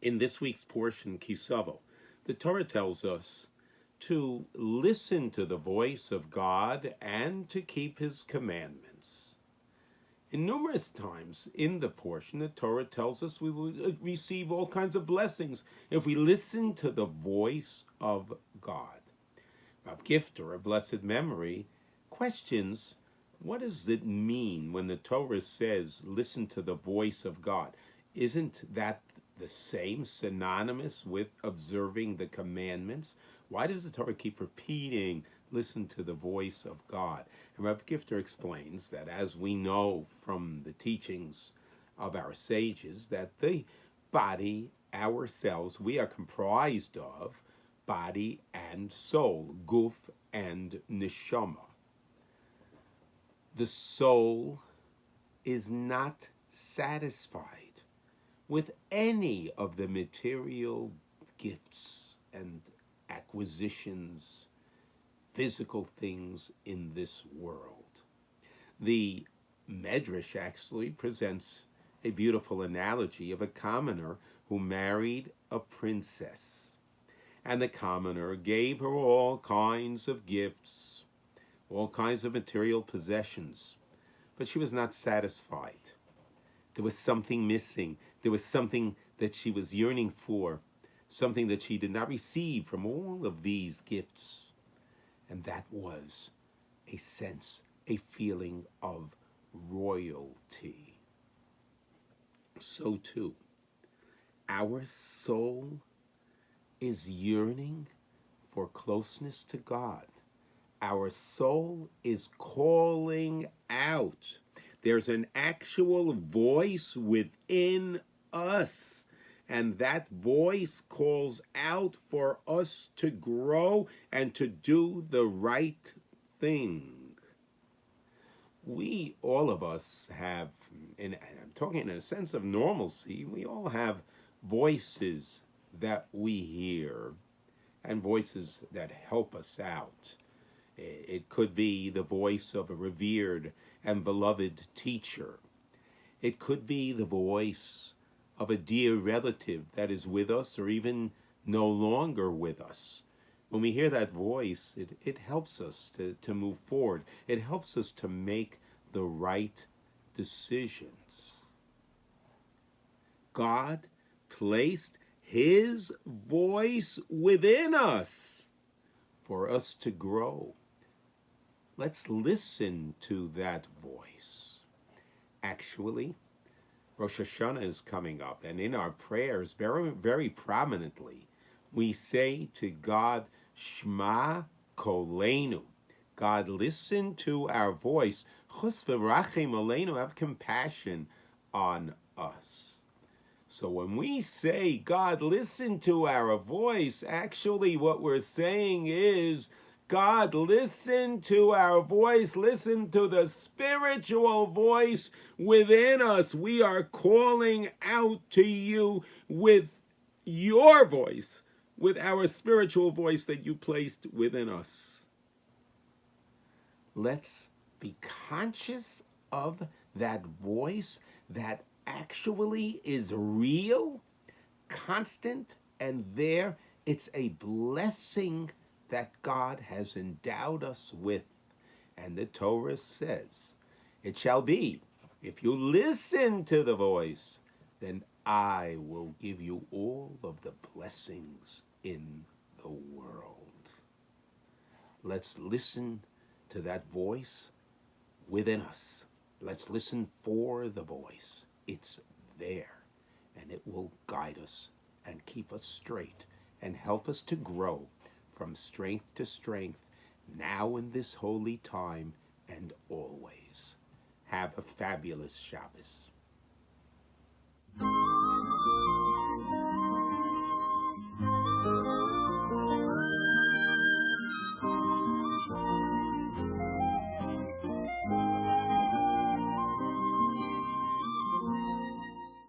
In this week's portion, Savo, the Torah tells us to listen to the voice of God and to keep his commandments. In numerous times in the portion, the Torah tells us we will receive all kinds of blessings if we listen to the voice of God. Rabbi Gifter, of blessed memory, questions, what does it mean when the Torah says, listen to the voice of God? Isn't that the same, synonymous with observing the commandments? Why does the Torah keep repeating, listen to the voice of God? And Rabbi Gifter explains that, as we know from the teachings of our sages, that the body, ourselves, we are comprised of body and soul, guf and neshama. The soul is not satisfied with any of the material gifts and acquisitions, physical things in this world. The Medrash actually presents a beautiful analogy of a commoner who married a princess. And the commoner gave her all kinds of gifts, all kinds of material possessions, but she was not satisfied. There was something missing. There was something that she was yearning for, something that she did not receive from all of these gifts. And that was a sense, a feeling of royalty. So too, our soul is yearning for closeness to God. Our soul is calling out. There's an actual voice within us, and that voice calls out for us to grow and to do the right thing. We, all of us, have, and I'm talking in a sense of normalcy, we all have voices that we hear and voices that help us out. It could be the voice of a revered and beloved teacher. It could be the voice of a dear relative that is with us or even no longer with us. When we hear that voice, it helps us to move forward. It helps us to make the right decisions. God placed his voice within us for us to grow. Let's listen to that voice. Actually, Rosh Hashanah is coming up, and in our prayers, very, very prominently, we say to God, Shema Kolenu. God, listen to our voice. Chus v'rachem aleinu, have compassion on us. So when we say, God, listen to our voice, actually what we're saying is, God, listen to our voice. Listen to the spiritual voice within us. We are calling out to you with your voice, with our spiritual voice that you placed within us. Let's be conscious of that voice that actually is real, constant, and there. It's a blessing that God has endowed us with. And the Torah says, it shall be, if you listen to the voice, then I will give you all of the blessings in the world. Let's listen to that voice within us. Let's listen for the voice. It's there, and it will guide us and keep us straight and help us to grow from strength to strength, now in this holy time and always. Have a fabulous Shabbos.